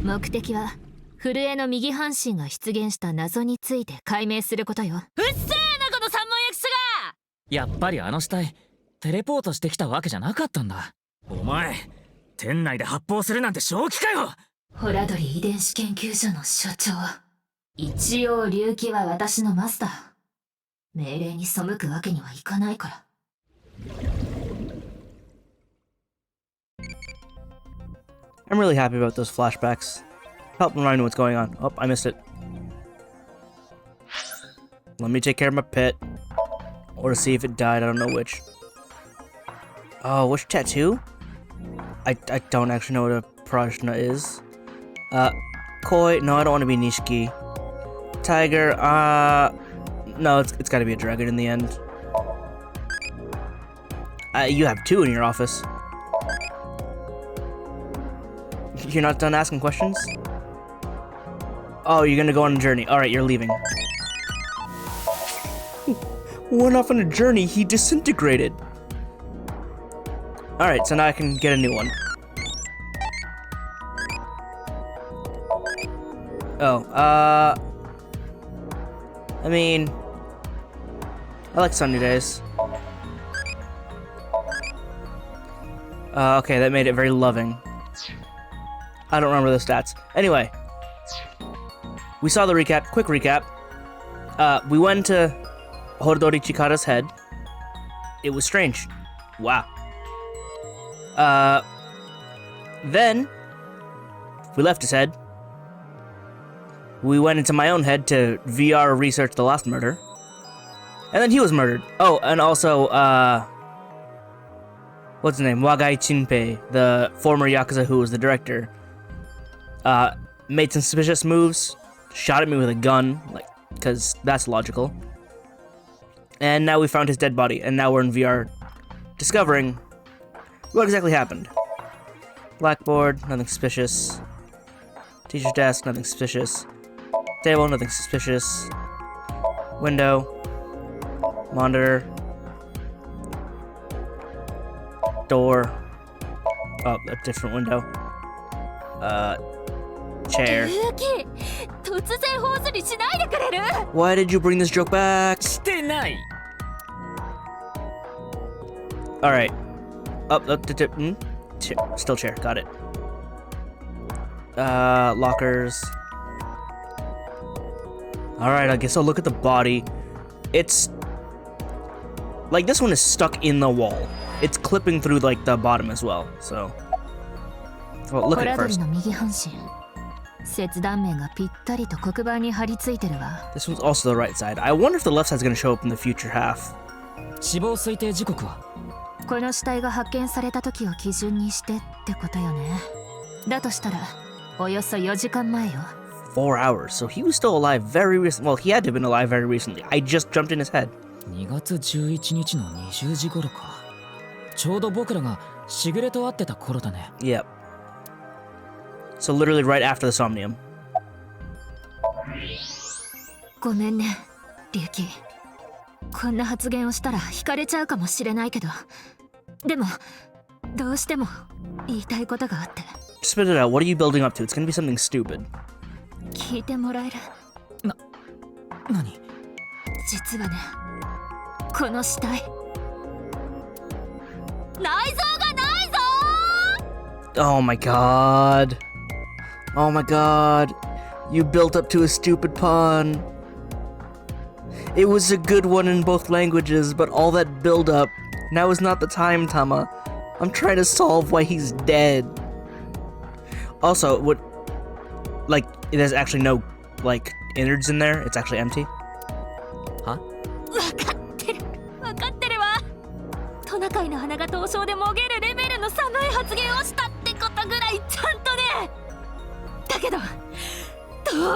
目的は震えの右半身が出現した謎について解明することよ。うっせえなこの三文役者が。やっぱりあの死体テレポートしてきたわけじゃなかったんだ。お前店内で発砲するなんて正気かよ。ホラドリ遺伝子研究所の所長。一応龍騎は私のマスター。命令に背くわけにはいかないから。I'm really happy about those flashbacks. Help remind me what's going on. Oh, I missed it. Let me take care of my pet. Or see if it died, I don't know which. Oh, which tattoo? I don't actually know what a Prajna is. Koi, no, I don't want to be Nishiki. Tiger, no, it's gotta be a dragon in the end. You have two in your office. You're not done asking questions? Oh, you're gonna go on a journey. Alright, you're leaving. Went off on a journey, he disintegrated. Alright, so now I can get a new one. Oh, I mean, I like sunny days. Okay, that made it very loving. I don't remember the stats. Anyway, we saw the recap. Quick recap. We went to Horodori Chikara's head. It was strange. Wow. Then we left his head. We went into my own head to VR research the last murder. And then he was murdered. Oh, and also, what's his name? Wagai Chinpei, the former Yakuza who was the director, made some suspicious moves, shot at me with a gun, like, because that's logical. And now we found his dead body, and now we're in VR discovering what exactly happened. Blackboard, nothing suspicious. Teacher's desk, nothing suspicious. Table, nothing suspicious. Window. Monitor. Door. Oh, a different window. Chair. Why did you bring this joke back? Alright. Still chair, got it. Lockers. Alright, I guess I'll look at the body. It's... like, this one is stuck in the wall. It's clipping through, like, the bottom as well, so... well, look at it first. This one's also the right side. I wonder if the left side's gonna show up in the future half. 死亡推定時刻はこの死体が発見された時を基準にしてってことよね。だとしたら、およそ4時間前よ。4 hours, so he was still alive very recently. Well, he had to have been alive very recently. I just jumped in his head. 2月11日の20時頃か。ちょうど僕らがしぐれと会ってた頃だね。Yep. So literally right after the Somnium. ごめんね、リュウキ。こんな発言をしたら惹かれちゃうかもしれないけど、でもどうしても言いたいことがあって。Spit it out. What are you building up to? It's gonna be something stupid. 聞いてもらえる？何？実はね、この死体、内臓がないぞ！ Oh my god. Oh my god. You built up to a stupid pun. It was a good one in both languages, but all that build up, now is not the time, Tama. I'm trying to solve why he's dead. Also, what, like, there's actually no, like, innards in there? It's actually empty? Huh? わかってるわ。トナカイの鼻が凍傷でもげるレベルの寒い発言をしたってことぐらいちゃんとね。だけど、ど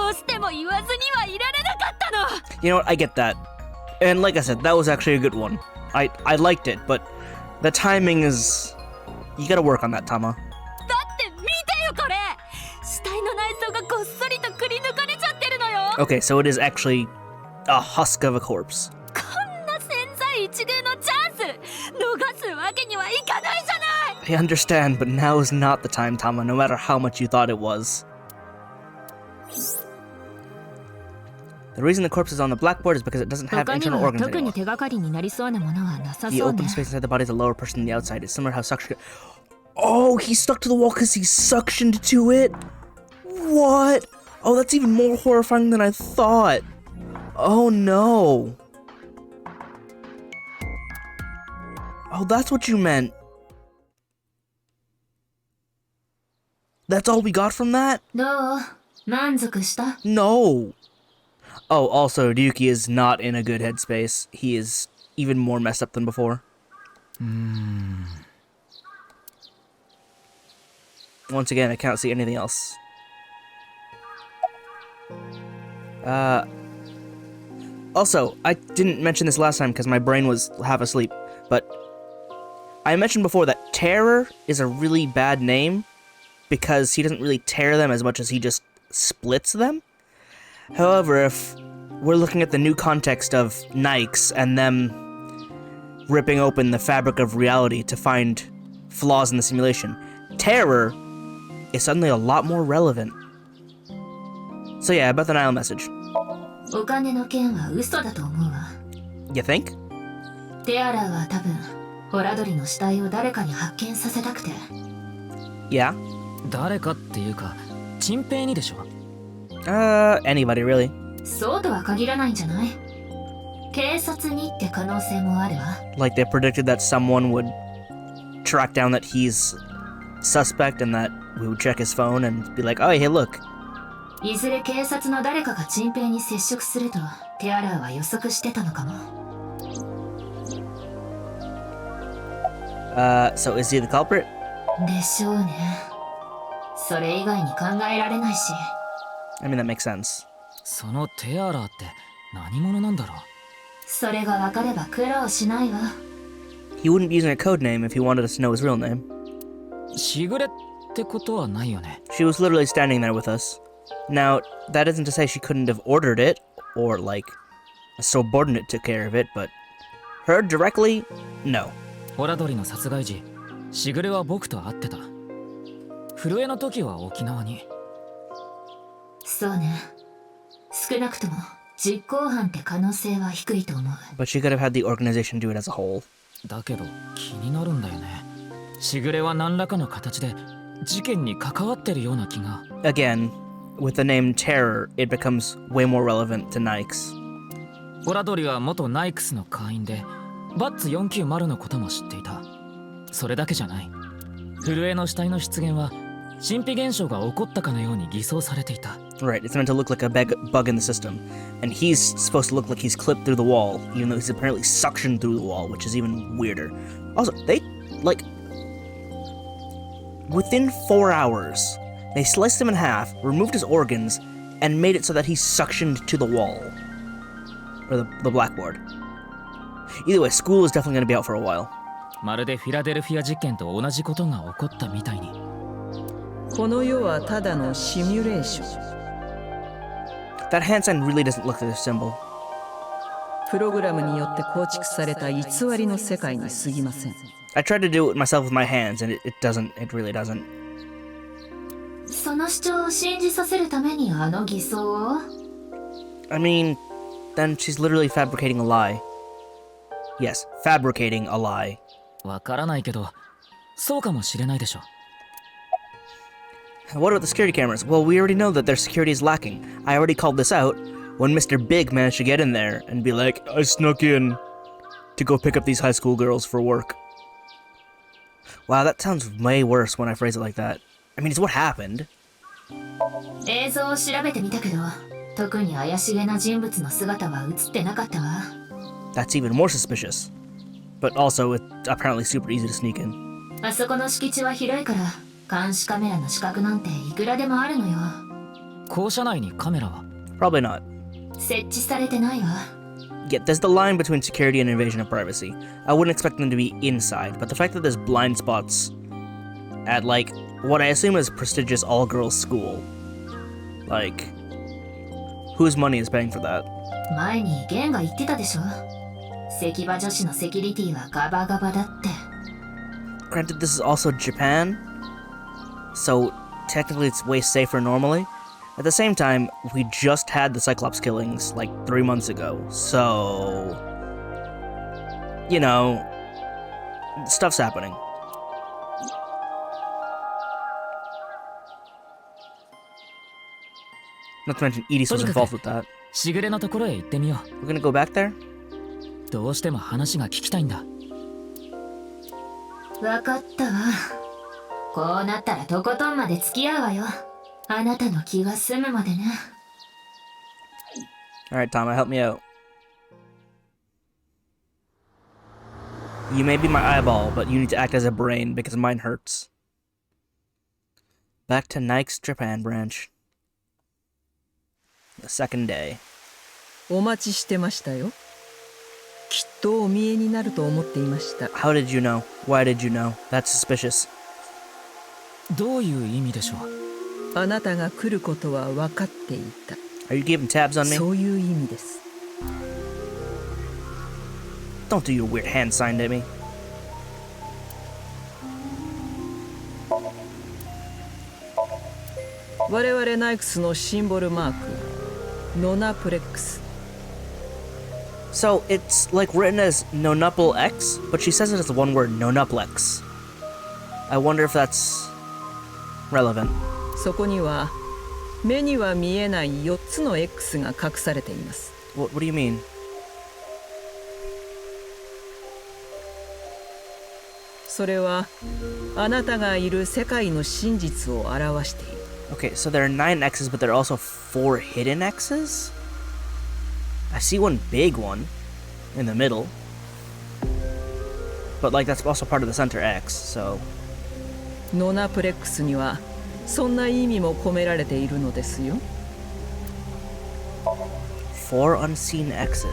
うしても言わずにはいられなかったの。You know what? I get that. And like I said, that was actually a good one. I liked it, but the timing is... you gotta work on that, Tama. だって見てよこれ。死体の内臓がごっそりとくり抜かれちゃってるのよ。Okay, so it is actually a husk of a corpse. こんな千載一遇のチャンス逃すわけにはいかないじゃない。I understand, but now is not the time, Tama, no matter how much you thought it was. The reason the corpse is on the blackboard is because it doesn't have 他に internal は organs 特に anymore. 手がかりになりそうなものはなさ The そう open ね。 space inside the body is a lower person than the outside. It's similar how suction... Oh, he's stuck to the wall because he's suctioned to it? What? Oh, that's even more horrifying than I thought. Oh, no. Oh, that's what you meant. That's all we got from that? どう？満足した？ No. Oh, also, Ryuki is not in a good headspace. He is even more messed up than before. Once again, I can't see anything else. Also, I didn't mention this last time because my brain was half asleep, but I mentioned before that Terror is a really bad name because he doesn't really tear them as much as he just splits them. However, if we're looking at the new context of Nikes and them ripping open the fabric of reality to find flaws in the simulation, Terror is suddenly a lot more relevant. So yeah, about the Nile message. お金の件は嘘だと思うわ。 You think? テアラは多分、ホラドリの死体を誰かに発見させたくて。Yeah? 誰かっていうかチンペイにでしょ。 Anybody really. そうとは限らないんじゃない？警察にって可能性もあるわ。 Like they predicted that someone would track down that he's suspect and that we would check his phone and be like, oh, hey, look. いずれ警察の誰かがチンペイに接触するとテアラは予測してたのかも。So is he the culprit? でしょうね。それ以外に考えられないし。 I mean, that makes sense. そのテアラーって何者なんだろう。それが分かれば苦労しないわ。 He wouldn't be using a code name if he wanted us to know his real name. しぐれってことはないよね。 She was literally standing there with us. Now, that isn't to say she couldn't have ordered it, or like, a subordinate took care of it, but her directly, no. ホラドリの殺害時、しぐれは僕と会ってた。震えの時は沖縄に。そうね。少なくとも実行犯って可能性は低いと思う。 But she could have had the organization do it as a whole. だけど気になるんだよね。しぐれは何らかの形で事件に関わってるような気が。 Again, with the name Terror, it becomes way more relevant to Nikes. ホラドリは元ナイクスの会員で、バッツ490のことも知っていた。それだけじゃない。震えの死体の出現は神秘現象が起こったかのように偽装されていた。 Right, it's meant to look like a bug in the system. And he's supposed to look like he's clipped through the wall, even though he's apparently suctioned through the wall, which is even weirder. Also, they, like, within 4 hours, they sliced him in half, removed his organs, and made it so that he's suctioned to the wall. Or the blackboard. Either way, school is definitely going to be out for a while. まるでフィラデルフィア事件と同じことが起こったみたいに。この世はただのシミュレーション。 That hand sign really doesn't look like a symbol. プログラムによって構築された偽りの世界に過ぎません。 I tried to do it myself with my hands, and it really doesn't. その主張を信じさせるためにあの偽装を？ I mean, then she's literally fabricating a lie. Yes, fabricating a lie. わからないけど、そうかもしれないでしょ。 What about the security cameras? Well, we already know that their security is lacking. I already called this out when Mr. Big managed to get in there and be like, I snuck in to go pick up these high school girls for work. Wow, that sounds way worse when I phrase it like that. I mean, it's what happened. 映像を調べてみたけど、特に怪しげな人物の姿は映ってなかったわ。 That's even more suspicious. But also, it's apparently super easy to sneak in. あそこの敷地は広いから、監視カメラの死角なんていくらでもあるのよ。校舎内にカメラは？ Probably not. 設置されてないわ。 Yeah, there's the line between security and invasion of privacy. I wouldn't expect them to be inside, but the fact that there's blind spots at, like, what I assume is prestigious all-girls school. Like, whose money is paying for that? 前にゲンが言ってたでしょ。石場女子のセキュリティはガバガバだって。 Granted, this is also Japan, so technically it's way safer normally, At the same time, we just had the Cyclops killings like 3 months ago, so you know, stuff's happening. Not to mention Edis was involved with that. しぐれのところへ行ってみよ We're gonna go back there? う。どうしても話が聞きたいんだ。わかったわ。こうなったらとことんまで付き合うわよ。あなたの気が済むまでね。Alright, Tama, help me out. You may be my eyeball, but you need to act as a brain because mine hurts. Back to Nike's Japan branch. The second day. お待ちしてましたよ。きっとお見えになると思っていました。 How did you know? Why did you know? That's suspicious. どういう意味でしょう。あなたが来ることは分かっていた。 Are you keeping tabs on me? そういう意味です。 Don't do your weird hand sign at me.「我々ナイクスのシンボルマーク、ノナプレックス。 So it's like written as Nonupple X, but she says it as one word, Nonuplex. I wonder if that's relevant. そこには目には見えない4つの X が隠されています。 What do you mean? それはあなたがいる世界の真実を表している。 Okay, so there are 9 X's, but there are also 4 hidden X's? I see one big one in the middle. But like that's also part of the center X, so... ノナプレックスにはそんな意味も込められているのですよ。 4 unseen X's.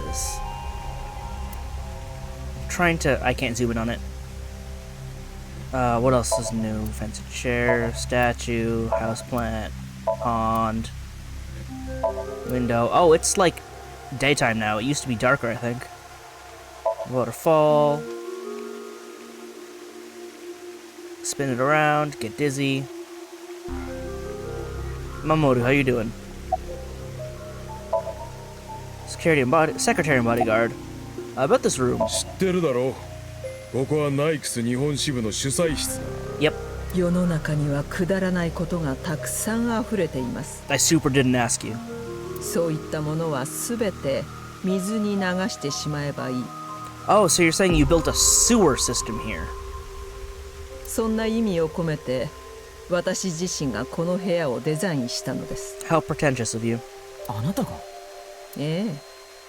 I'm trying to... I can't zoom in on it. What else is new? Fancy chair, statue, houseplant, pond, window. Oh, it's like daytime now. It used to be darker, I think. Waterfall. Spin it around, get dizzy. Mamoru, how you doing? Secretary and bodyguard. About this room. 知ってるだろう。ここはナイクス日本支部の主催室だ。 Yep. 世の中にはくだらないことがたくさん溢れています。 I super didn't ask you. そういったものはすべて水に流してしまえばいい。 Oh, so you're saying you built a sewer system here? そんな意味を込めて私自身がこの部屋をデザインしたのです。 How pretentious of you. あなたが。ええ、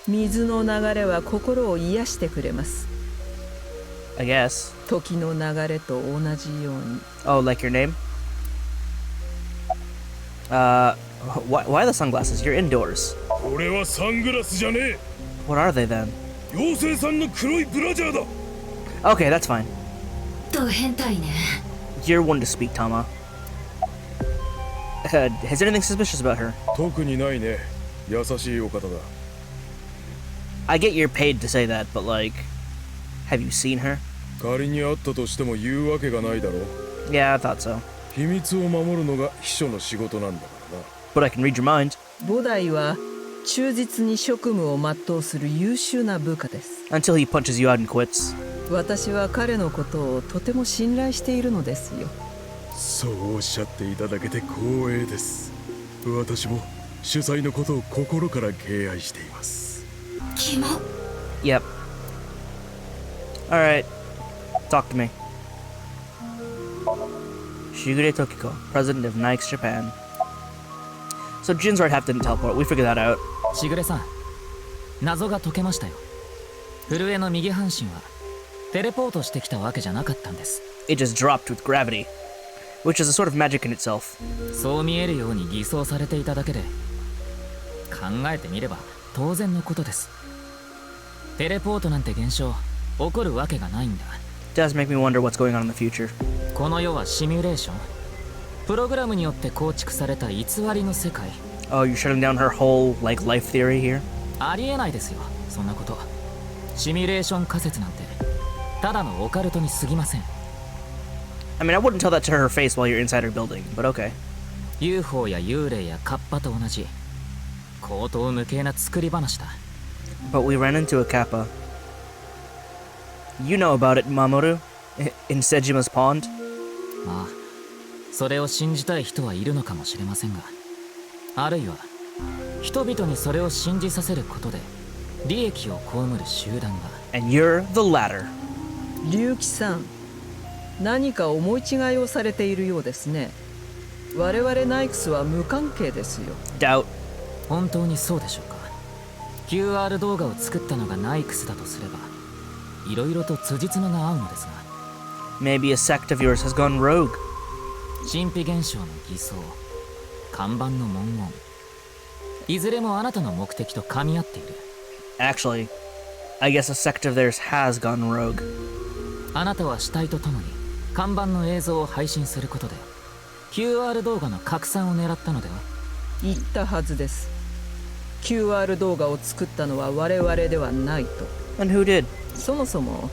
水の流れは心を癒してくれます。 I guess. 時の流れと同じように。 Oh, like your name? Why the sunglasses? You're indoors. これはサングラスじゃねえ。 What are they then? 妖精さんの黒いブラジャーだ。 Okay, that's fine. ド変態ね。 You're one to speak, Tama. Has anything suspicious about her? 特にないね。優しいお方だ。I get you're paid to say that, but like, have you seen her? 仮にあったとしても言うわけがないだろう。 Yeah, I thought so. 秘密を守るのが秘書の仕事なんだからな。 But I can read your mind. 菩提は忠実に職務を全うする優秀な部下です。 Until he punches you out and quits. 私は彼のことをとても信頼しているのですよ。そうおっしゃっていただけて光栄です。私も主催のことを心から敬愛しています。キモ。 Yep. Alright. Talk to me. Shigure Tokiko, president of Nike's Japan. So Jin's right half didn't teleport. We figured that out. しぐれさん、謎が解けましたよ。震えの右半身はテレポートしてきたわけじゃなかったんです。 It just dropped with gravity, which is a sort of magic in itself. そう見えるように偽装されていただけで、考えてみれば当然のことです。テレポートなんて現象起こるわけがないんだ。 Does make me wonder what's going on in the future. この世はシミュレーション、プログラムによって構築された偽りの世界。 Oh, you're shutting down her whole like life theory here? ありえないですよ、そんなこと。シミュレーション仮説なんてただのオカルトに過ぎません。 I mean, I wouldn't tell that to her face while you're inside her building, but okay. UFO や幽霊やカッパと同じ荒唐無稽な作り話だ。 But we ran into a kappa. You know about it, Mamoru? In Sejima's pond? まあそれを信じたい人はいるのかもしれませんが、あるいは人々にそれを信じさせることで利益を被る集団が。 And you're the latter. 龍騎さん、何か思い違いをされているようですね。我々ナイクスは無関係ですよ。 Doubt. 本当にそうでしょうか。 QR 動画を作ったのがナイクスだとすればいろいろと辻褄が合うのですが、 Maybe a sect of yours has gone rogue. 神秘現象の偽装、看板の文言、いずれもあなたの目的と噛み合っている。 Actually, I guess a sect of theirs has gone rogue. あなたは死体とともに看板の映像を配信することで QR 動画の拡散を狙ったのでは。言ったはずです。QR 動画を作ったのは我々ではないと。 And who did? そもそも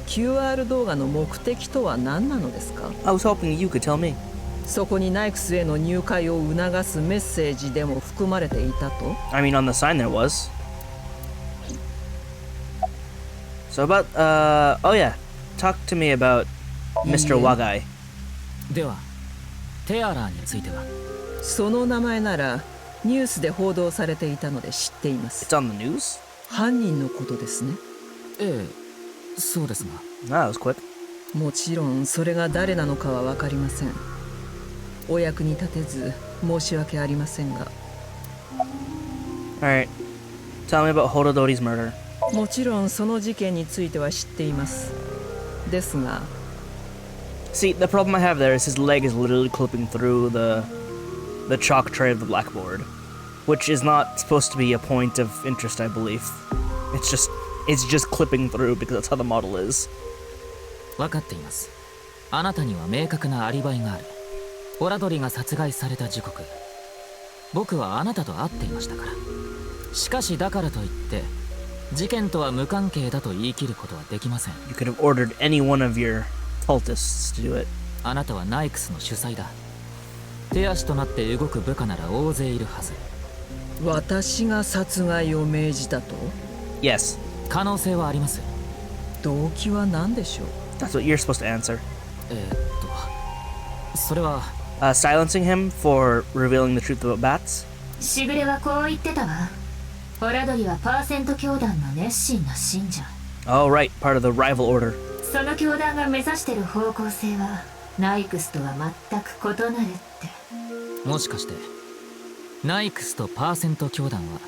QR 動画の目的とは何なのですか？ I was hoping you could tell me. そこにナイクスへの入会を促すメッセージでも含まれていたと？ I mean, on the sign there was. So about, oh yeah. Talk to me about Mr. Wagai. ではテアラーについては。その名前ならニュースで報道されていたので知っていま It's す。 on the news? 犯人のことですね。ええ、そうですが。 That was quick. もちろんそれが誰なのかは分かりません。お役に立てず申し訳ありませんが。 Alright. Tell me about Horodori's murder. もちろんその事件については知っています。ですが See, the problem I have there is his leg is literally clipping through the chalk tray of the blackboard, which is not supposed to be a point of interest, I believe. It's just clipping through because that's how the model is. 分かっています。あなたには明確なアリバイがある。オラドリが殺害された時刻、僕はあなたと会っていましたから。しかしだからといって事件とは無関係だと言い切ることはできません。 You could have ordered any one of your cultists to do it. あなたはナイクスの主催だ。手足となって動く部下なら大勢いるはず。私が殺害を命じたと？ Yes, 可能性はあります。動機は何でしょう？ that's what you're supposed to answer. それは Silencing him for revealing the truth about bats? しぐれはこう言ってたわ。オラドリはパーセント教団の熱心な信者。 Oh, right, part of the rival order. その教団が目指してる方向性はナイクスとは全く異なるって。もしかしてナイクスとパーセント教団は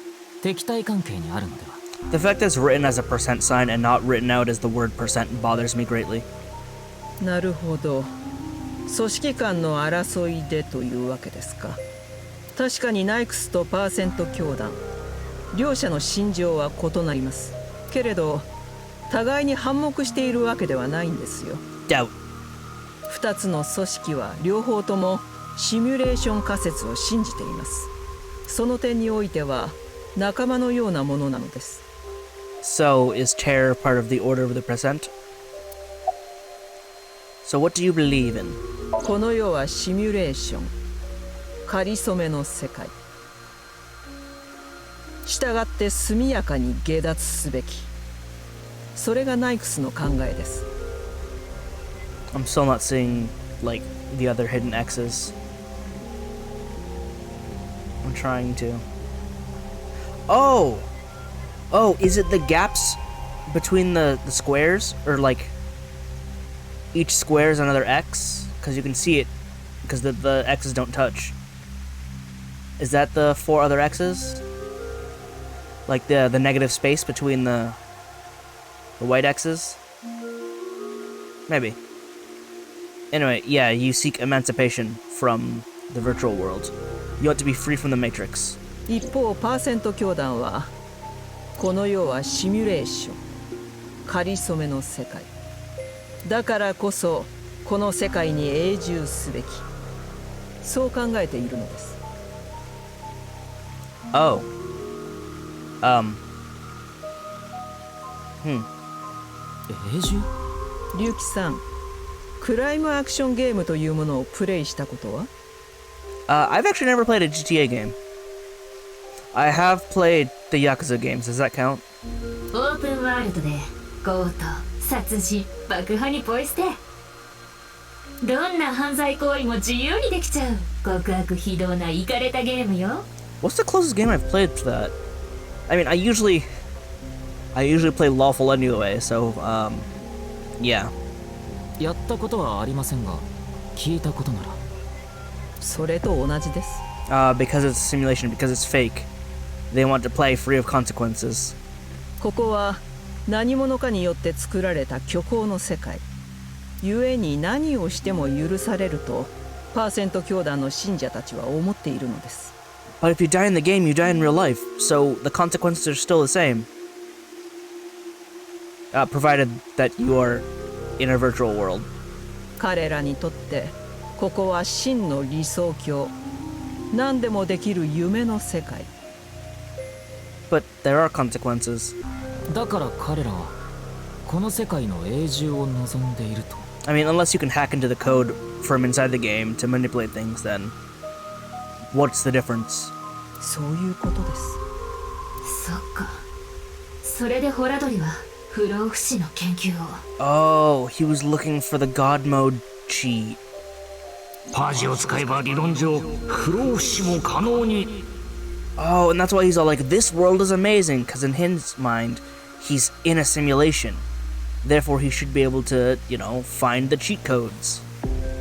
敵対関係にあるのでは。 The fact that it's written as a percent sign and not written out as the word percent bothers me greatly. なるほど。組織間の争いでというわけですか。確かにナイクスとパーセント教団、両者の信条は異なります。けれど互いに反目しているわけではないんですよ。 Doubt. 2つの組織は両方ともシミュレーション仮説を信じています。その点においては仲間のようなものなのです。 So, is terror part of the order of the percent? So what do you believe in? この世はシミュレーション、かりそめの世界。従って速やかに下脱すべき。それがナイクスの考えです。 I'm still not seeing, like, the other hidden X's. I'm trying to. Oh! Oh, is it the gaps between the squares? Or, like, each square is another X? Because you can see it, because the X's don't touch. Is that the 4 other X's? Like the negative space between the white X's? Maybe. Anyway, yeah, you seek emancipation from the virtual world. You want to be free from the matrix. 一方パーセント教団はこの世はシミュレーション、かりそめの世界だからこそこの世界に永住すべき、そう考えているのです。 Oh. 永住？龍騎さん、クライムアクションゲームというものをプレイしたことは？ I've actually never played a GTA game. I have played the Yakuza games. Does that count? オープンワールドで強盗、殺人、爆破にポイ捨て。どんな犯罪行為も自由にできちゃう極悪非道なイカれたゲームよ。What's the closest game I've played to that? I mean, I usually play lawful anyway, so yeah. やったことはありませんが、聞いたことなら。それと同じです。Because it's simulation, because it's fake. They want to play free of consequences. ここは何者かによって作られた虚構の世界。故に何をしても許されるとパーセント教団の信者たちは思っているのです。But if you die in the game, you die in real life, so the consequences are still the same. Provided that you are in a virtual world. 彼らにとってここは真の理想郷。何でもできる夢の世界。But there are consequences. だから彼らはこの世界の永住を望んでいると。I mean, unless you can hack into the code from inside the game to manipulate things, then what's the difference? そういうことです。そっか。それでホラドリは不老不死の研究を。Oh, he was looking for the God mode cheat. パージを使えば理論上不老不死も可能に。 Oh, and that's why he's all like, this world is amazing, because in his mind, he's in a simulation. Therefore, he should be able to, you know, find the cheat codes.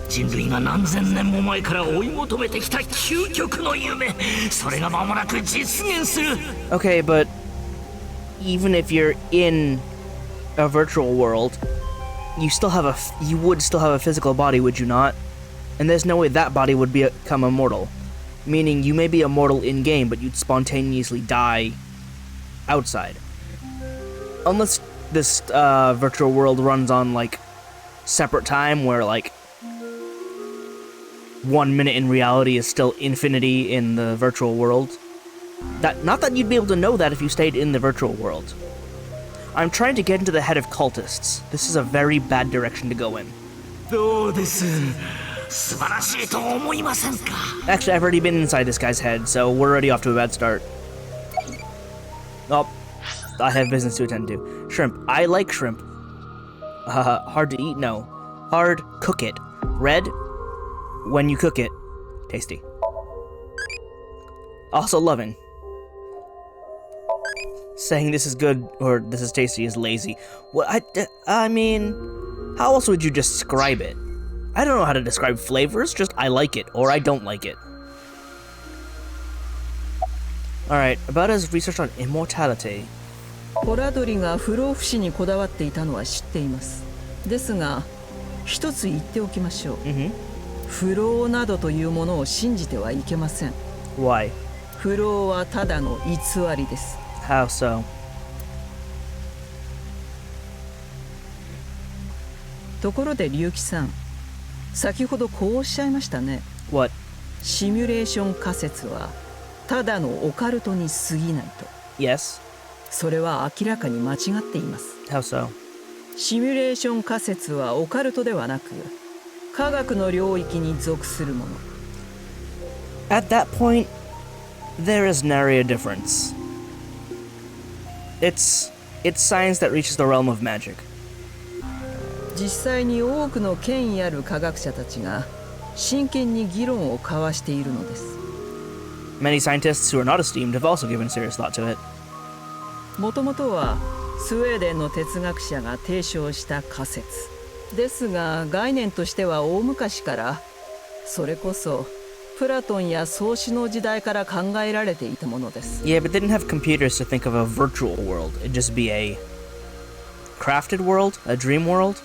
人類が何千年も前から追い求めてきた究極の夢、それが間もなく実現する。 Okay, but even if you're in a virtual world, you would still have a physical body, would you not? And there's no way that body would become immortal. Meaning you may be immortal in-game, but you'd spontaneously die outside. Unless this virtual world runs on, like, separate time, where, like, 1 minute in reality is still infinity in the virtual world. Not that you'd be able to know that if you stayed in the virtual world. I'm trying to get into the head of cultists. This is a very bad direction to go in. どうです？素晴らしいと思いませんか？ Actually, I've already been inside this guy's head, so we're already off to a bad start. Oh, I have business to attend to. Shrimp. I like shrimp. Hard to eat? No. Hard, cook it. Red, when you cook it. Tasty. Also loving. Saying this is good or this is tasty is lazy. Well, I mean, how else would you describe it? I don't know how to describe flavors, just I like it, or I don't like it. Alright, about his research on immortality. ホラドリが不老不死にこだわっていたのは知っています。ですが、一つ言っておきましょう。不老などというものを信じてはいけません。 Why? 不老はただの偽りです。 How so? ところで龍騎さん、先ほどこうおっしゃいましたね。 What? シミュレーション仮説はただのオカルトに過ぎないと。 Yes? それは明らかに間違っています。 How so? シミュレーション仮説はオカルトではなく、科学の領域に属するもの。 At that point, there is nary a difference. It's science that reaches the realm of magic. 実際に多くの権威ある科学者たちが真剣に議論を交わしているのです。 Many scientists who are not esteemed have also given serious thought to it. もともとはスウェーデンの哲学者が提唱した仮説ですが、概念としては大昔から、それこそプラトンや創始の時代から考えられていたものです。 Yeah, but they didn't have computers to think of a virtual world. It'd just be a crafted world, a dream world.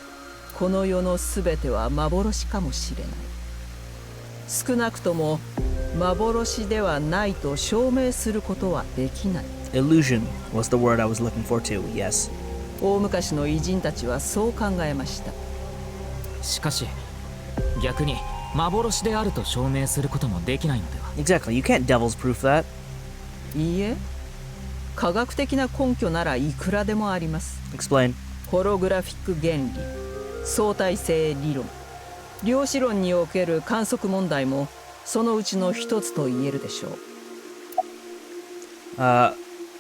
この世のすべては幻かもしれない。少なくとも幻ではないと証明することはできない。 Illusion was the word I was looking for too, yes. 大昔の偉人たちはそう考えました。しかし逆に幻であると証明することもできないのでは。 Exactly, you can't devil's proof that. いいえ、科学的な根拠ならいくらでもあります。 Explain. ホログラフィック原理、相対性理論、量子論における観測問題もそのうちの一つと言えるでしょう。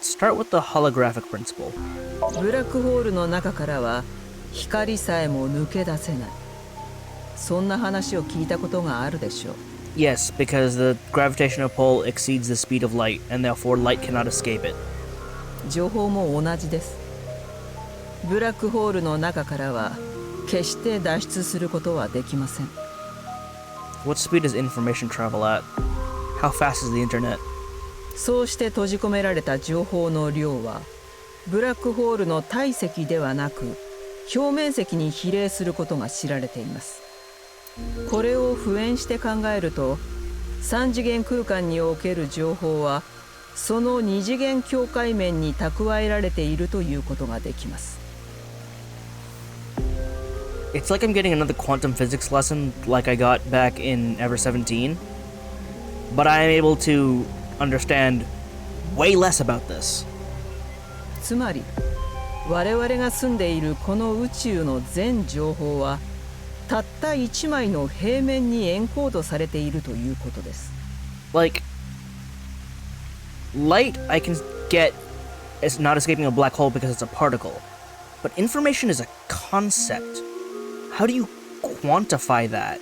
Start with the holographic principle. ブラックホールの中からは光さえも抜け出せない。そんな話を聞いたことがあるでしょう。Yes, because the gravitational pull exceeds the speed of light, and therefore light cannot escape it. 情報も同じです。ブラックホールの中からは決して脱出することはできません。What speed does information travel at? How fast is the internet? そうして閉じ込められた情報の量はブラックホールの体積ではなく表面積に比例することが知られています。これを敷衍して考えると3次元空間における情報はその2次元境界面に蓄えられているということができます。It's like I'm getting another quantum physics lesson like I got back in Ever 17, but I am able to understand way less about this. つまり我々が住んでいるこの宇宙の全情報はたった1枚の平面にエンコードされているということです。Like, light I can get is not escaping a black hole because it's a particle, but information is a concept. How do you quantify that?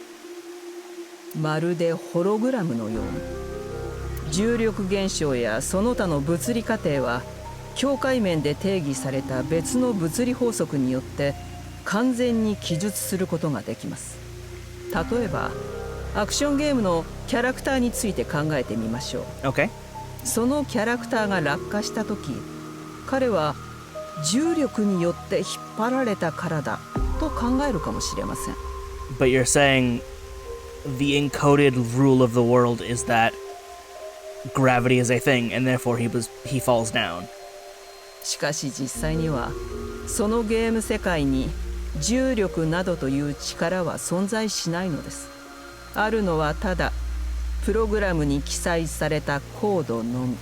まるでホログラムのように重力現象やその他の物理過程は境界面で定義された別の物理法則によって完全に記述することができます。例えばアクションゲームのキャラクターについて考えてみましょう。 Okay. そのキャラクターが落下した時彼は重力によって引っ張られたからだと考えるかもしれません。 But you're saying the encoded rule of the world is that gravity is a thing, and therefore he falls down. しかし実際にはそのゲーム世界に重力などという力は存在しないのです。あるのはただプログラムに記載されたコードのみ。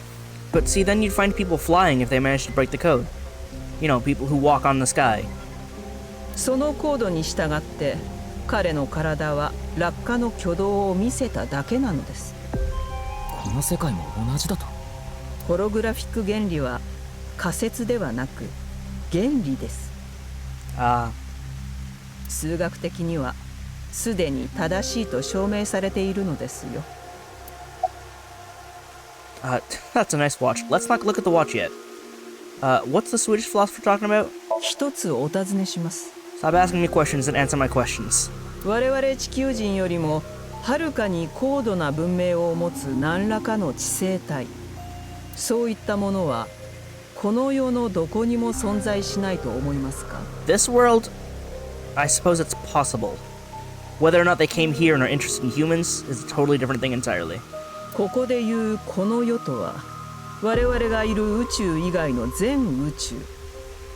But see, then you'd find people flying if they managed to break the code. You know, people who walk on the sky. そのコードに従って彼の体は落下の挙動を見せただけなのです。この世界も同じだと。ホログラフィック原理は仮説ではなく原理です。数学的にはすでに正しいと証明されているのですよ。That's a nice watch. Let's not look at the watch yet. What's the Swedish philosopher talking about? 一つお尋ねします。Stop asking me questions and answer my questions. 我々地球人よりもはるかに高度な文明を持つ何らかの知性体、そういったものはこの世のどこにも存在しないと思いますか？ This world, I suppose it's possible. Whether or not they came here and are interested in humans is a totally different thing entirely. ここで言うこの世とは我々がいる宇宙以外の全宇宙、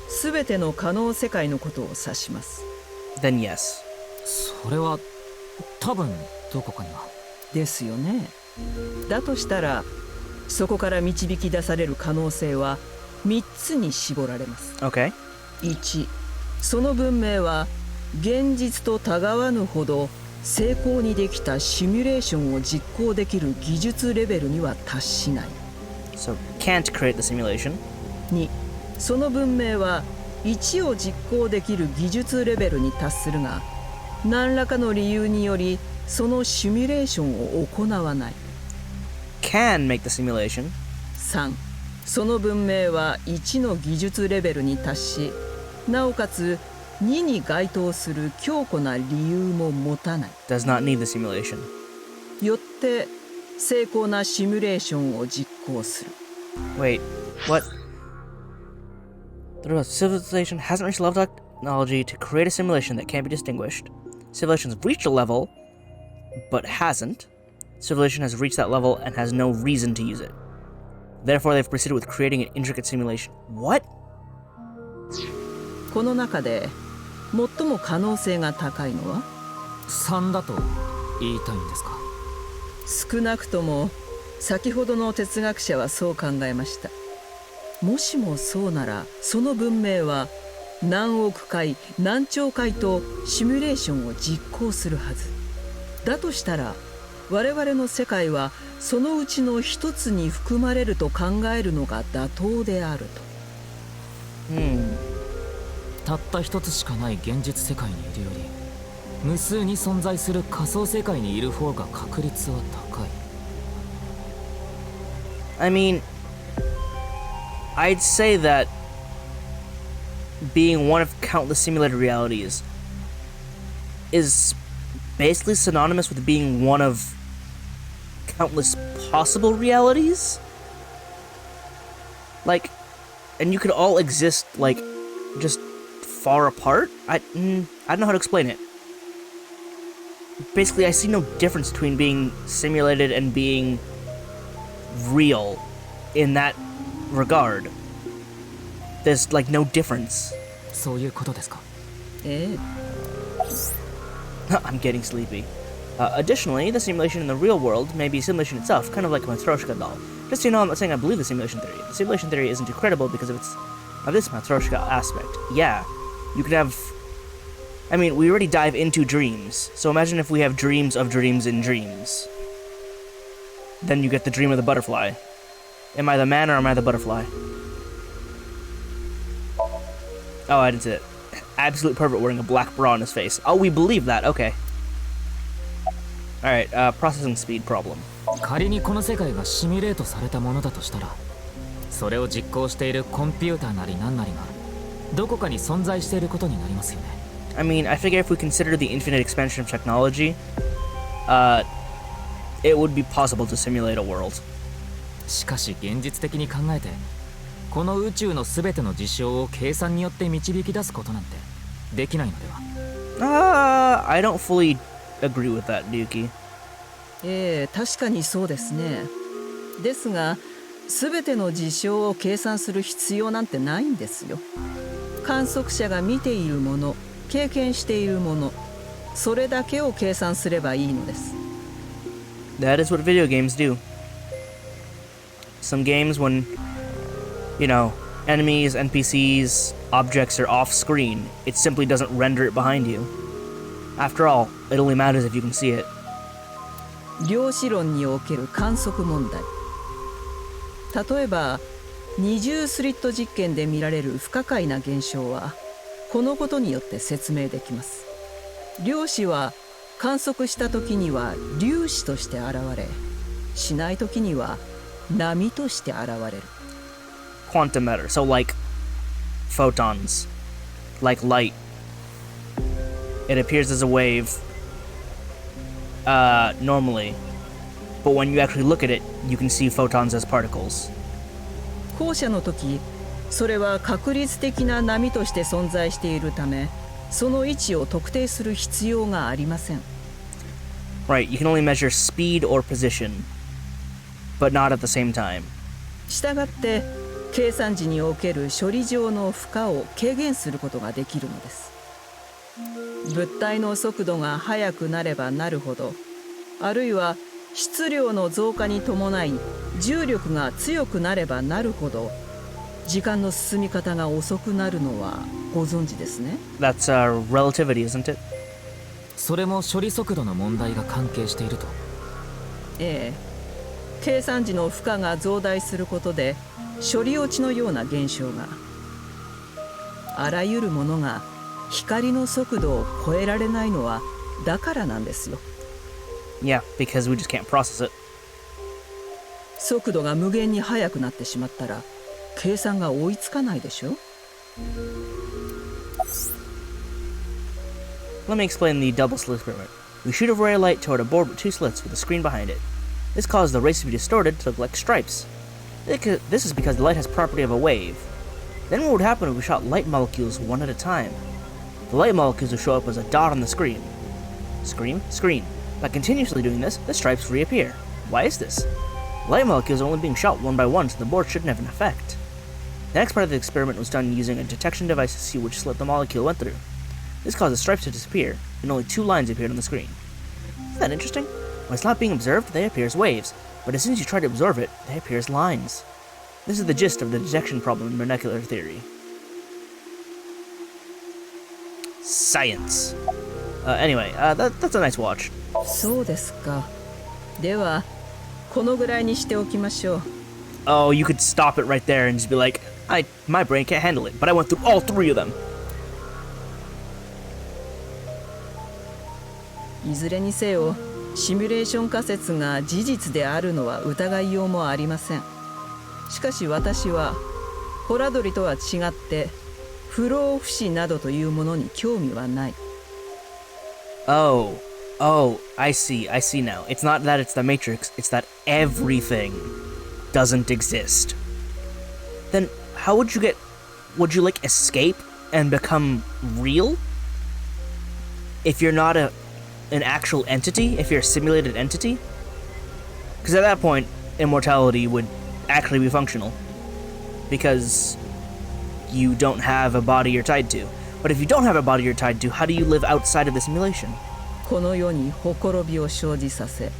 すべての可能世界のことを指します。 Then yes. それは多分どこかには。ですよね。だとしたらそこから導き出される可能性は3つに絞られます。 Okay. 1、その文明は現実とたがわぬほど成功にできたシミュレーションを実行できる技術レベルには達しない。 So can't create the simulation. 2、その文明は1を実行できる技術レベルに達するが何らかの理由によりそのシミュレーションを行わない。 Can make the simulation. 3、その文明は1の技術レベルに達しなおかつ2に該当する強固な理由も持たない。 Does not need the simulation. よって精巧なシミュレーションを実行する。 Wait, what? The civilization hasn't reached a level of technology to create a simulation that can't be distinguished. Civilization's reached a level, but hasn't. Civilization has reached that level and has no reason to use it. Therefore, they've proceeded with creating an intricate simulation. What? この中で最も可能性が高いのは3だと言いたいんですか？少なくとも先ほどの哲学者はそう考えました。もしもそうならその文明は何億回何兆回とシミュレーションを実行するはずだとしたら我々の世界はそのうちの一つに含まれると考えるのが妥当であると。たった一つしかない現実世界にいるより無数に存在する仮想世界にいる方が確率は高い。 I mean, I'd say that being one of countless simulated realities is basically synonymous with being one of countless possible realities. Like, and you could all exist, like, just far apart? I don't know how to explain it. Basically, I see no difference between being simulated and being real in that regard. There's, like, no difference. そういうことですか。ええ。 I'm getting sleepy. Additionally, the simulation in the real world may be a simulation itself, kind of like a Matryoshka doll. Just so you know, I'm not saying I believe the simulation theory. The simulation theory isn't too credible because of this Matryoshka aspect. Yeah, you could have... I mean, we already dive into dreams, so imagine if we have dreams of dreams in dreams. Then you get the dream of the butterfly. Am I the man or am I the butterfly? Oh, I didn't see it. Absolute pervert wearing a black bra on his face. Oh, we believe that. Okay. Alright, processing speed problem. 仮にこの世界がシミュレートされたものだとしたら、それを実行しているコンピューターなり何なりがどこかに存在していることになりますよね。I mean, I figure if we consider the infinite expansion of technology, it would be possible to simulate a world. しかし現実的に考えて、この宇宙のすべての事象を計算によって導き出すことなんてできないのでは。I don't fully agree with that, Ryuki. ええ、確かにそうですね。ですが、全ての事象を計算する必要なんてないんですよ。観測者が見ているもの、経験しているもの、それだけを計算すればいいのです。That is what video games do. Some games, when, you know, enemies, NPCs, objects are off screen, it simply doesn't render it behind you. After all, it only matters if you can see it. 量子論における観測問題。例えば二重スリット実験で見られる不可解な現象はこのことによって説明できます。量子は観測した時には粒子として現れ、しない時には波として現れる。Quantum matter, so like photons, like light. It appears as a wave, normally, but when you actually look at it, you can see photons as particles. 後者の時、それは確率的な波として存在しているため、その位置を特定する必要がありません。Right, you can only measure speed or position, but not at the same time. したがって計算時における処理上の負荷を軽減することができるのです。物体の速度が速くなればなるほど、あるいは質量の増加に伴い重力が強くなればなるほど、時間の進み方が遅くなるのはご存知ですね。That's relativity, isn't it? それも処理速度の問題が関係していると。ええ、計算時の負荷が増大することで処理落ちのような現象が、あらゆるものが光の速度を超えられないのはだからなんですよ。Yeah, because we just can't process it. 速度が無限に速くなってしまったら計算が追いつかないでしょ。Let me explain the double slit experiment. We shoot a ray of light toward a board with two slits with a screen behind it. This causes the rays to be distorted to look like stripes. This is because the light has property of a wave. Then what would happen if we shot light molecules one at a time? The light molecules would show up as a dot on the screen. Screen. By continuously doing this, the stripes reappear. Why is this? Light molecules are only being shot one by one, so the board shouldn't have an effect. The next part of the experiment was done using a detection device to see which slit the molecule went through. This caused the stripes to disappear, and only two lines appeared on the screen. Isn't that interesting? When it's not being observed, they appear as waves, but as soon as you try to observe it, they appear as lines. This is the gist of the detection problem in molecular theory. Science. Anyway, that's a nice watch. そうですか。ではこのぐらいにしておきましょう。 Oh, you could stop it right there and just be like, my brain can't handle it, but I went through all three of them. いずれにせよシミュレーション仮説が事実であるのは疑いようもありません。しかし私はホラドリとは違って不老不死などというものに興味はない。 Oh, I see now. It's not that it's the Matrix, it's that everything doesn't exist. Then how would you like escape and become real? If you're not an actual entity, if you're a simulated entity? Because at that point, immortality would actually be functional. Because you don't have a body you're tied to. But if you don't have a body you're tied to, how do you live outside of the simulation? この世にほころびを生じさせ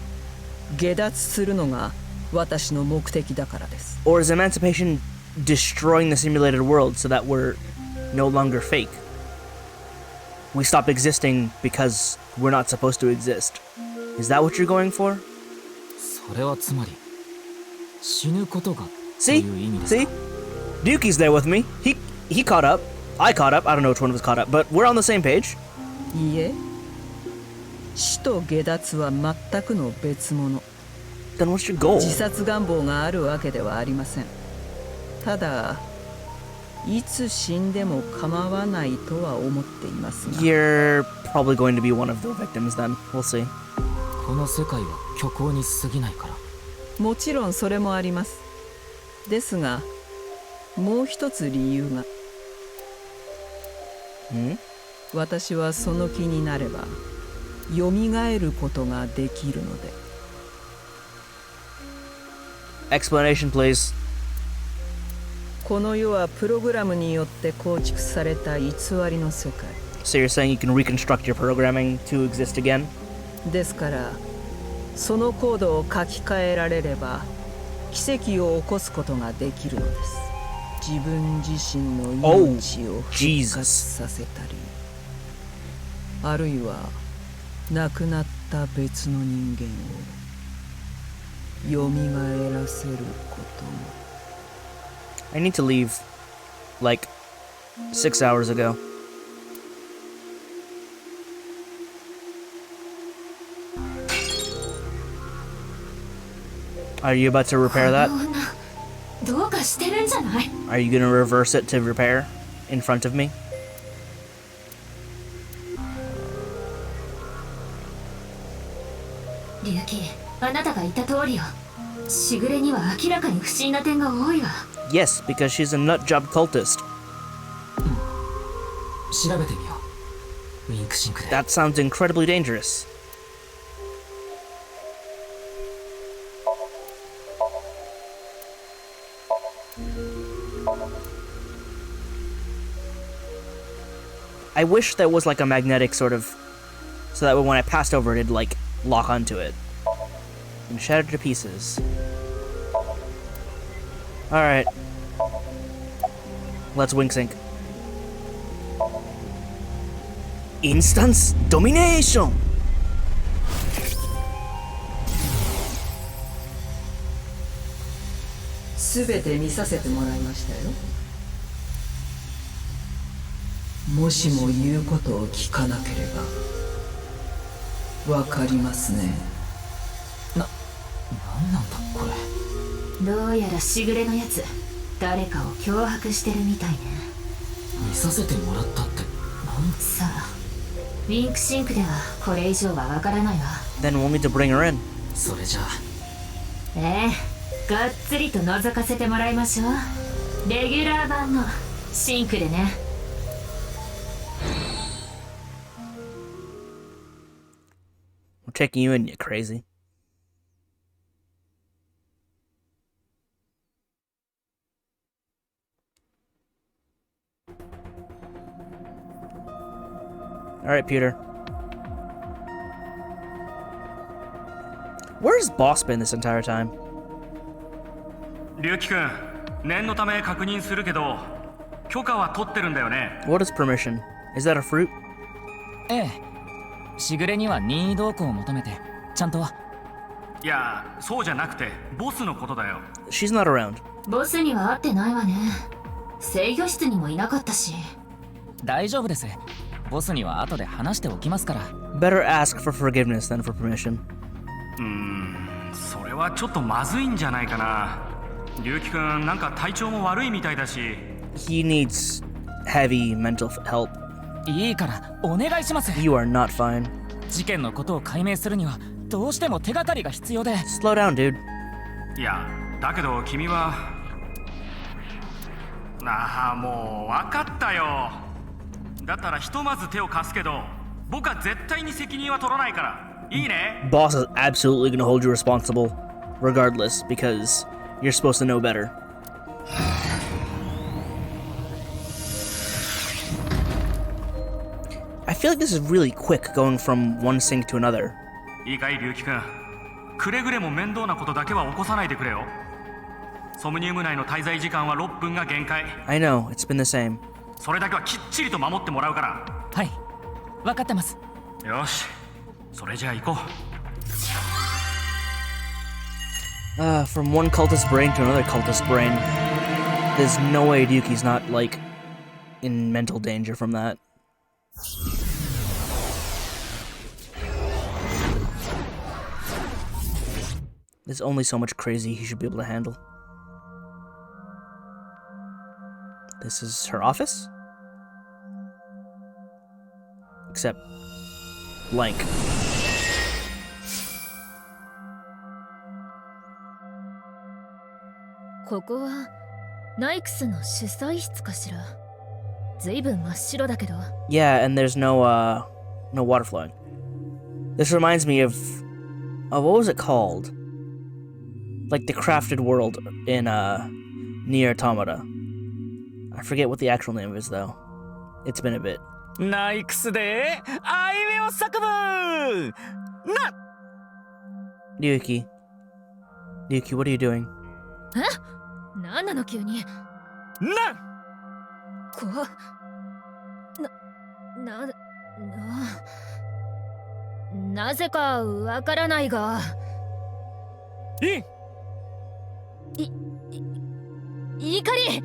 下脱するのが私の目的だからです。 Or is emancipation destroying the simulated world so that we're no longer fake? We stop existing because we're not supposed to exist. Is that what you're going for? それはつまり死ぬことがと See? いう意味ですか See? Ryuki's there with me. He caught up. I caught up. I don't know which one of us caught up, but we're on the same page. いいえ、死と下脱は全くの別物。 Then what's your goal? 自殺願望があるわけではありません。ただいつ死んでも構わないとは思っていますが。 You're probably going to be one of the victims then. We'll see. この世界は虚構に過ぎないから。もちろんそれもあります。ですがもう一つ理由が。私はその気になれば蘇ることができるので。 Explanation, please. この世はプログラムによって構築された偽りの世界 So you're saying you can reconstruct your programming to exist again? ですから、そのコードを書き換えられれば奇跡を起こすことができるのです。自分自身の命を復活させたり、あるいは亡くなった別の人間を蘇らせることも。 I need to leave like 6 hours ago. Are you about to repair that? どうかしてるんじゃない？ Are you gonna reverse it to repair in front of me? リュウキ、あなたが言った通りよ。しぐれには明らかに不審な点が多いわ。 Yes, because she's a nutjob cultist. 調べてみよう。ウィンクシンクで。 That sounds incredibly dangerous. I wish there was like a magnetic sort of, so that when I passed over it'd like lock onto it and shatter to pieces. Alright. Let's wing sync. Instance domination! すべて見させてもらいましたよ。もしも言うことを聞かなければわかりますね。なんなんだこれ。どうやらしぐれのやつ、誰かを脅迫してるみたいね。見させてもらったってさあ、ウィンクシンクではこれ以上はわからないわ。 Then we'll need to bring her in. それじゃあ。がっつりと覗かせてもらいましょう。レギュラー版のシンクでね。We're taking you in, you crazy. Alright, Peter. Where's Boss been this entire time? 龍樹君、念のため確認するけど、許可は取ってるんだよね。What is permission? Is that a fruit? ええ。しぐれには任意同行を求めてちゃんと。いやそうじゃなくてボスのことだよ。 She's not around. ボスには会ってないわね。制御室にもいなかったし。大丈夫です。ボスには後で話しておきますから。 Better ask for forgiveness than for permission. それはちょっとまずいんじゃないかな。龍樹くんなんか体調も悪いみたいだし。 He needs heavy mental help. いいからお願いします。 You are not fine. 事件のことを解明するにはどうしても手がかりが必要で。 Slow down, dude. いやだけど君は。ああもう分かったよ。だったらひとまず手を貸すけど僕は絶対に責任は取らないからいいね。 Boss is absolutely gonna hold you responsible, regardless, because you're supposed to know better. I feel like this is really quick going from one sink to another. いいかい龍樹くん、くれぐれも面倒なことだけは起こさないでくれよ。ソムニウム内の滞在時間は6分が限界。 I know, it's been the same. それだけはきっちりと守ってもらうから。はい、分かってます。よし、それじゃあ行こう。From one cultist brain to another cultist brain. There's no way Ryuki's not, like, in mental danger from that. There's only so much crazy he should be able to handle. This is her office? Except blank. This is Nike's の主催室かしら。随分真っ白だけど。 Yeah, and there's no water flowing. This reminds me of what was it called? Like the crafted world in Nier Automata. I forget what the actual name is though. It's been a bit. ナイクスであいうえお作文な。 Ryuki, what are you doing? なんなの急に。な。なぜかわからないが。怒り。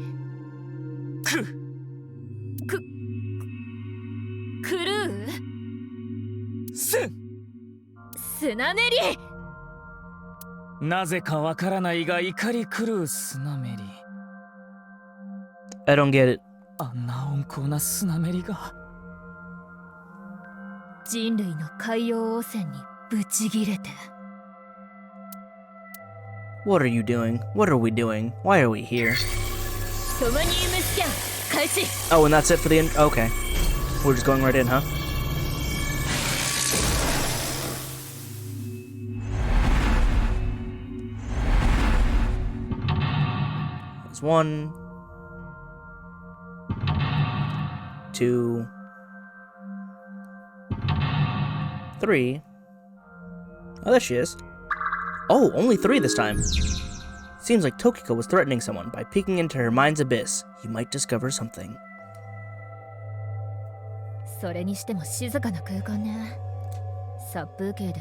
狂う。砂練り。なぜかわからないが怒り狂う砂めり。 I don't get it. あんな温厚な砂めりが人類の海洋汚染にブチギレて。 What are you doing? What are we doing? Why are we here? ソムニウムスキャン開始。 Oh, and that's it for the end? Okay. We're just going right in, huh? There's 1, 2, 3. Oh, there she is. Oh, only 3 this time. Seems like Tokiko was threatening someone. By peeking into her mind's abyss, you might discover something. それにしても静かな空間ね。殺風景で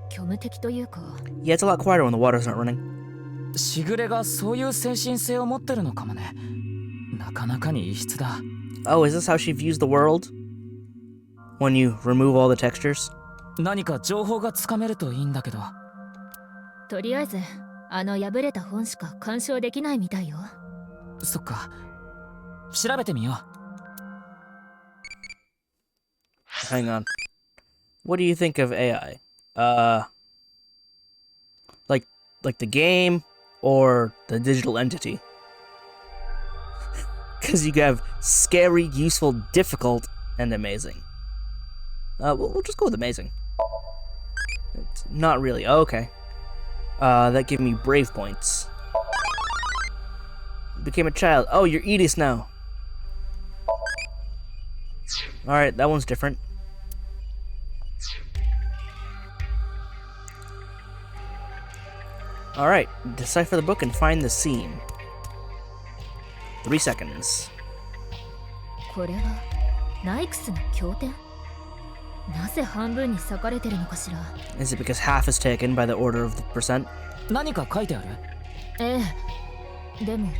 虚無的というか。 Yeah, it's a lot quieter when the water's not running. しぐれがそういう精神性を持ってるのかもね。なかなかに異質だ。 Oh, is this how she views the world? When you remove all the textures? 何か情報がつかめるといいんだけど。とりあえず破れた本しか鑑賞できないみたいよ。そっか。調べてみよう。 Hang on. What do you think of AI? Like the game or the digital entity? Because you have scary, useful, difficult, and amazing. We'll just go with amazing. It's not really. Oh, okay. That gave me brave points. Became a child. Oh, you're Edis now. Alright, that one's different. Alright, decipher the book and find the scene. 3 seconds. これはナイクスの経典。なぜ半分に裂かれてるのかしら。 Is it because half is taken by the order of the percent? 何か書いてある？ええ、でも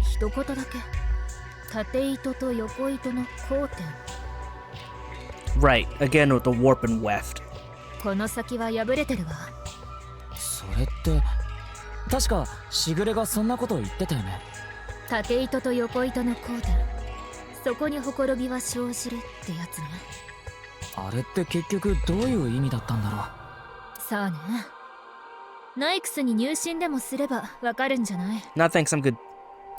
一言だけ。縦糸と横糸の交点。 Right, again with the warp and weft. この先は破れてるわ。それって確かしぐれがそんなことを言ってたよね。縦糸と横糸の交点、そこにほころびは生じるってやつね。あれって結局どういう意味だったんだろう。さあね、ナイクスに入信でもすればわかるんじゃない？ No thanks, I'm good.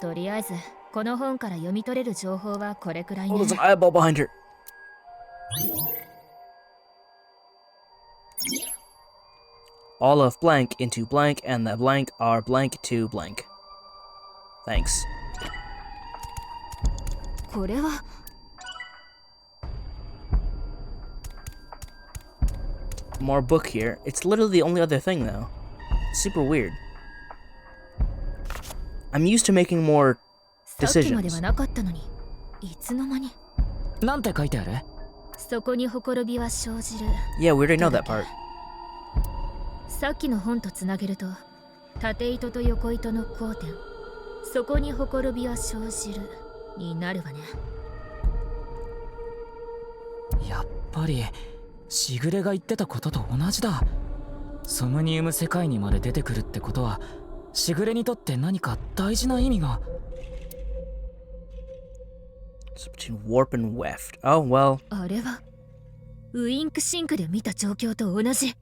とりあえずこの本から読み取れる情報はこれくらいね。 Oh, there's an eyeball behind her. All of blank into blank and the blank are blank to blank. Thanks. これは More book here. It's literally the only other thing though. Super weird. I'm used to making more さっきまで decisions. はなかったのに、いつの間に。なんて書いてある？そこにほころびは生じる。 Yeah, we already know that part. さっきの本とつなげると、縦糸と横糸の交点、そこにほころびは生じるになるわね。やっぱりしぐれが言ってたことと同じだ。ソムニウム世界にまで出てくるってことはしぐれにとって何か大事な意味が。 It's between warp and weft. Oh well. あれはウインクシンクで見た状況と同じ。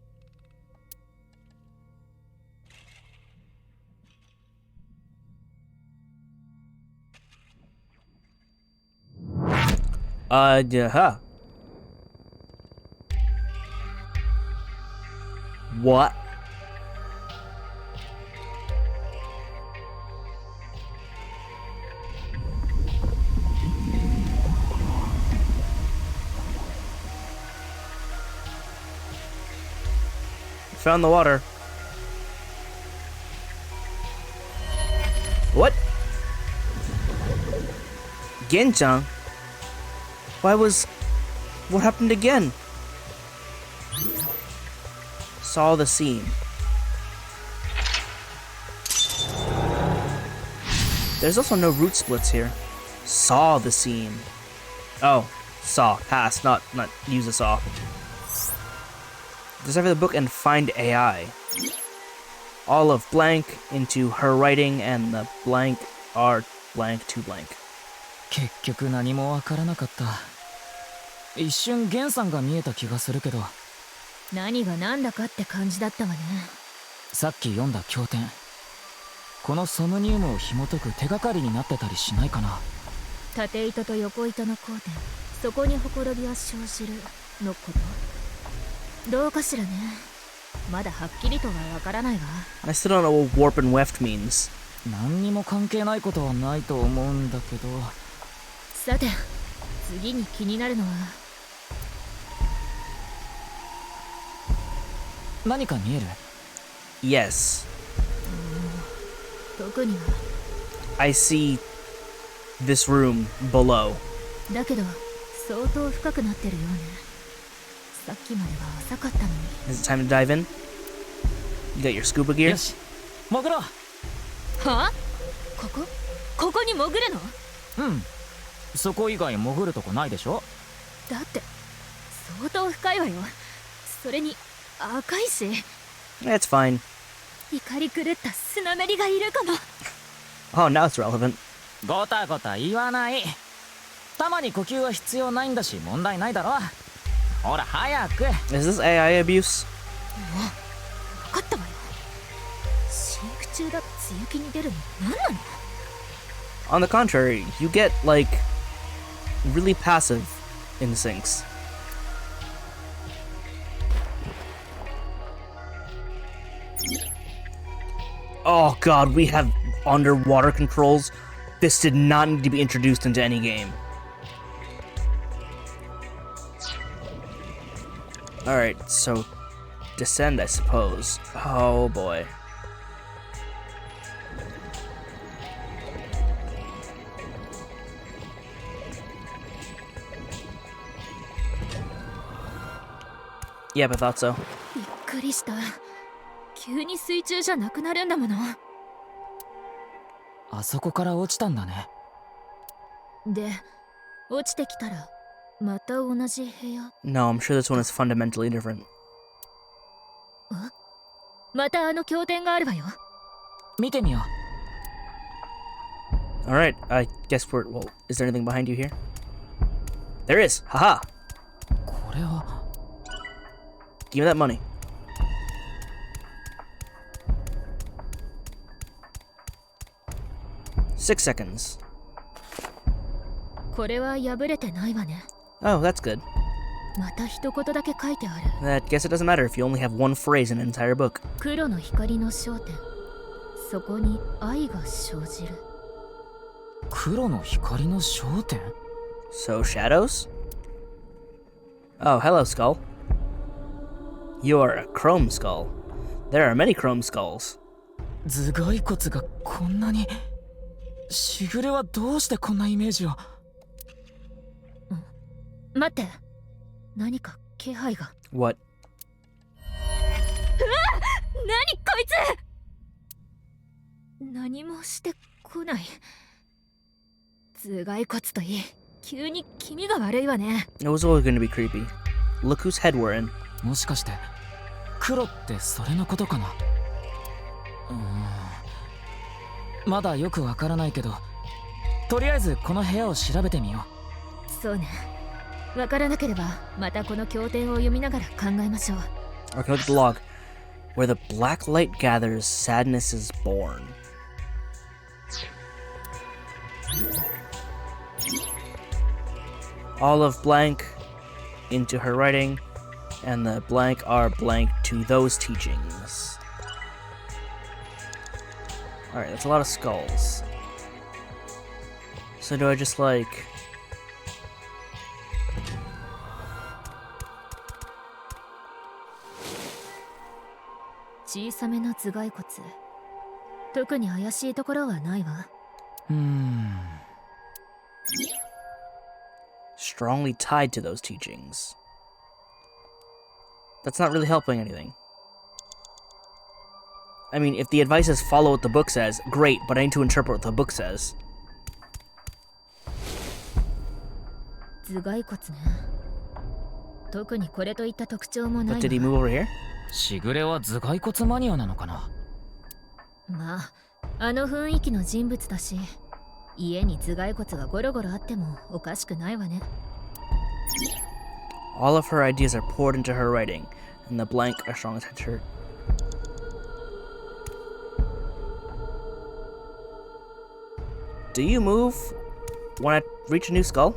Yeah. What? Found the water. What? Genchang? What happened again? Saw the scene. There's also no root splits here. Saw the scene. Oh, saw. Pass, not use a saw. Decipher the book and find AI. All of blank into her writing and the blank are blank to blank. 結局何もわからなかった。一瞬ゲンさんが見えた気がするけど。何が何だかって感じだったわね。さっき読んだ経典、このソムニウムを紐解く手がかりになってたりしないかな。縦糸と横糸の交点、そこにほころびは生じるのこと。どうかしらね。まだはっきりとはわからないわ。 I still don't know what warp and weft means. 何にも関係ないことはないと思うんだけど。さて、次に気になるのは。何か見える？ Yes. 特には。 I see this room below. だけど、相当深くなってるよね。さっきまでは浅かったのに。 Is it time to dive in? You got your scuba gear? よし、潜ろう。はあ？ここに潜るの？うん。そこ以外潜るとこないでしょ？だって相当深いわよ。それに赤いし。 That's fine. 怒り狂ったスナメリがいるかも。 Oh, now it's relevant. ごたごた言わない。たまに呼吸は必要ないんだし問題ないだろ。ほら早く。 Is this AI abuse? 分かったわよ。シンク中だと強気に出るの何なの？ On the contrary, you get, like, really passive instincts. Oh god, we have underwater controls. This did not need to be introduced into any game. Alright, so descend, I suppose. Oh boy. Yep, I thought so. びっくりした。急に水中じゃなくなるんだもの。あそこから落ちたんだね。で、落ちてきたらまた同じ部屋。 No, I'm sure this one is fundamentally different. またあの経典があるわよ。見てみよ Alright, I guess we're... Well, is there anything behind you here? There is! Haha! う。これは Give me that money. Six seconds. これは破れてないわね。 Oh, that's good. また一言だけ書いてある。 That guess it doesn't matter if you only have one phrase in an entire book. 黒の光の焦点。そこに愛が生じる。黒の光の焦点 So, shadows? Oh, hello, skull. You're a chrome skull. There are many chrome skulls. 頭蓋骨がこんなに。しぐれはどうしてこんなイメージを。待って。何か気配が。 What? 何こいつ。何もしてこない。頭蓋骨といい、急に気味が悪いわね。 It was always going to be creepy. Look whose head we're in. もしかして黒ってそれのことかな。まだよくわからないけど、とりあえずこの部屋を調べてみよそうね。わからなければまたこの経典を読みながら考えましょう。 I can look at the log. Where the black light gathers, sadness is born. All of blank into her writing, and the blank are blank to those teachings. Alright, that's a lot of skulls. So do I just like...小さめの頭蓋骨。特に怪しいところはないわ。う。strongly tied to those teachings. That's not really helping anything. I mean, if the advice is follow what the book says, great, but I need to interpret what the book says. 頭蓋骨ね。特にこれといった特徴もない But わ。 did he move over here? しぐれは頭蓋骨マニアなのかな。まあ、あの雰囲気の人物だし、家に頭蓋骨がゴロゴロあってもおかしくないわね。 All of her ideas are poured into her writing, and the blank are strong attached to her. Do you move when I reach a new skull?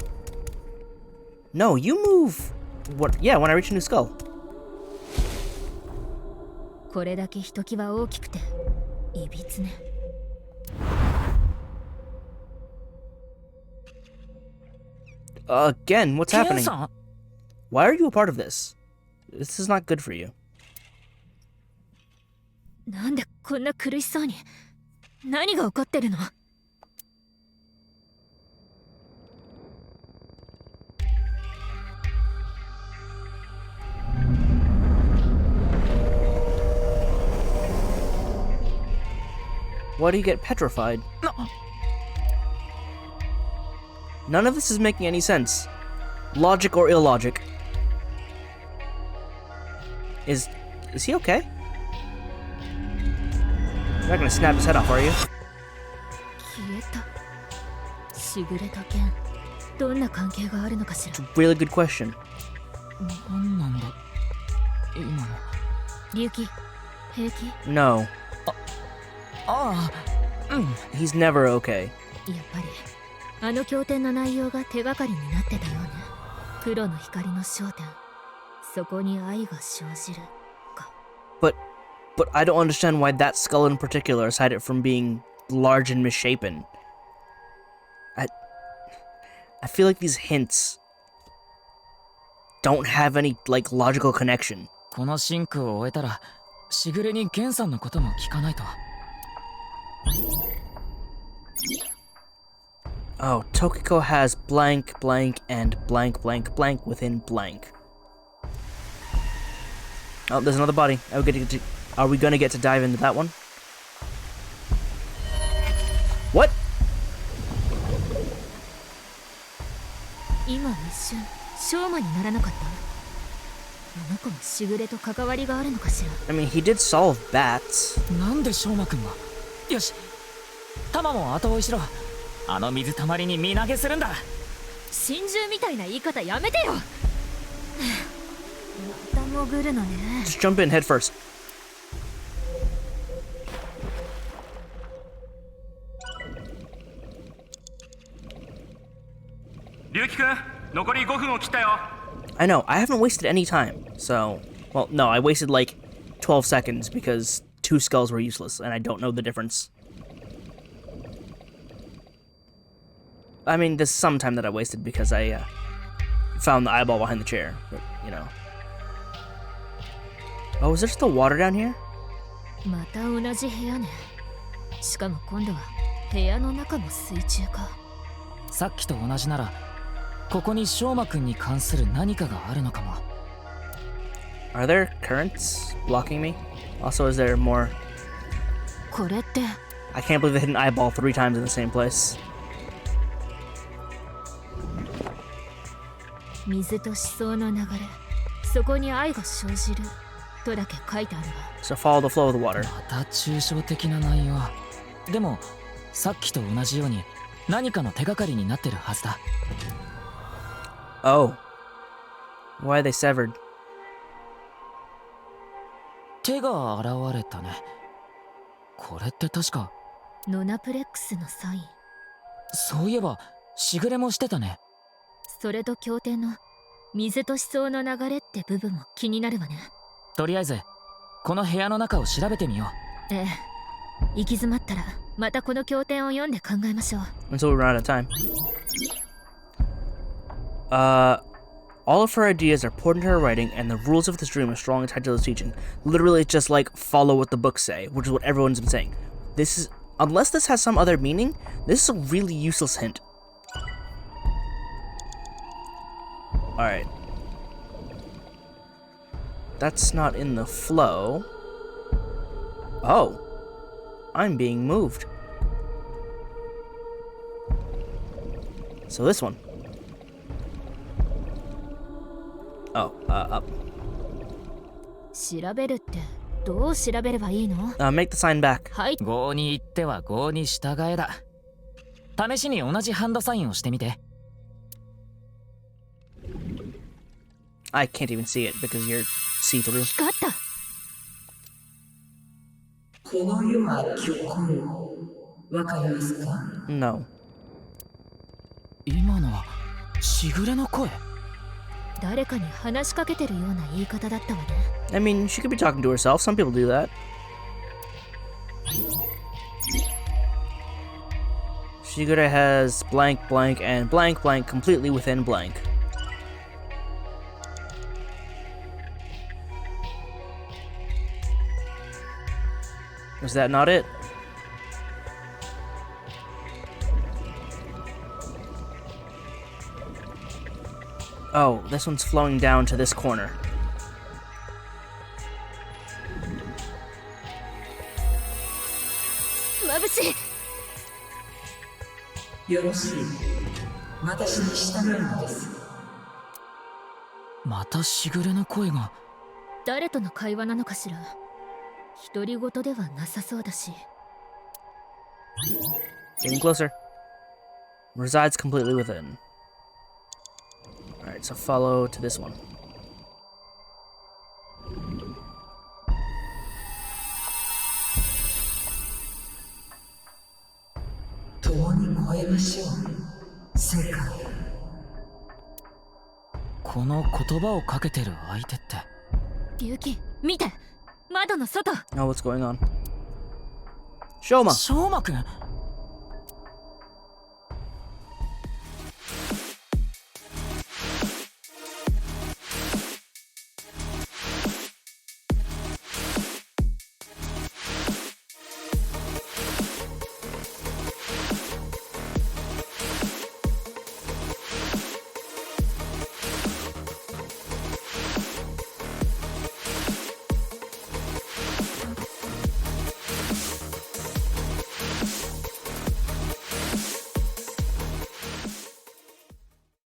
No, you move. What? Yeah, when I reach a new skull. これだけひときわ大きくていびつね。Again, what's ケン happening? さん Why are you a part of this? This is not good for you. なんでこんな苦しそうに。何が起こってるの？ Why do you get petrified? None of this is making any sense. Logic or illogic. Is he okay? You're not gonna snap his head off, are you? 消えた。しぐれと剣。どんな関係があるのかしら。 Really good question. なんなんだ今の。龍騎、平気？ No, ああ、うん。 he's never okay. やっぱりあの経典の内容が手がかりになってたようね。黒の光の焦点。そこに愛が生じるか。 But I don't understand why that skull in particular is hide it from being large and misshapen. I feel like these hints don't have any, like, logical connection. このシンクを終えたらしぐれにゲンさんのことも聞かないと。 Oh, Tokiko has blank, blank, and blank, blank, blank within blank. Oh, there's another body. Are we gonna get to dive into that one? What? 今一瞬ショーマにならなかった。あの子もしぐれと関わりがあるのかしら。 I mean, he did solve bats. なんで翔馬くんが。よし、タマも後追いしろ。あの水たまりに身投げするんだ。心中みたいな言い方やめてよ。また潜るのね。 Just jump in head first. 龍樹くん、残り5分を切ったよ。 I know, I haven't wasted any time, so... Well, no, I wasted like 12 seconds because 2 skulls were useless, and I don't know the difference. I mean, there's some time that I wasted because I found the eyeball behind the chair, but, you know. Oh, is there still water down here? また同じ部屋ね。しかも今度は部屋の中も水中か。さっきと同じなら、ここに翔馬くんに関する何かがあるのかも。 Are there currents blocking me? Also, is there more? これって I can't believe they hit an eyeball 3 times in the same place. 水と思想の流れ、そこに愛が生じるとだけ書いてあるわ。 So follow the flow of the water. また抽象的な内容。でもさっきと同じように何かの手がかりになってるはずだ。 Oh. Why are they severed? 手が現れたね。これって確か。ノナプレックスのサイン。そういえばしぐれもしてたね。それと経典の水と思想の流れって部分も気になるわね。とりあえずこの部屋の中を調べてみよう。ええ。行き詰まったらまたこの経典を読んで考えましょう。 Until we run out of time. All of her ideas are poured into her writing, and the rules of this dream are strongly tied to those teaching. Literally, it's just like follow what the books say, which is what everyone's been saying. This is, unless this has some other meaning, this is a really useless hint. Alright. That's not in the flow. Oh. I'm being moved. So this one. Oh, up. 調べるってどう調べればいいの？ Make the sign back. はい。業に行っては業に従えだ。試しに同じハンドサインをしてみて。I can't even see it because you're see-through. 光った。この世は虚構。わかりますか？ No. 今のはしぐれの声。誰かに話しかけてるような言い方だったわね。I mean, she could be talking to herself. Some people do that. Shigure has blank blank and blank blank completely within blank. Is that not it? Oh, this one's flowing down to this corner. Mabushi! よろしい。私に従うのです。またしぐれの声が。誰との会話なのかしら。独り言ではなさそうだし。 Getting closer. Resides completely within. Alright, so follow to this one. Tooni この言葉をかけてる相手って。龍樹、見て、窓の外。 Oh, what's going on? Shoma! 翔馬くん。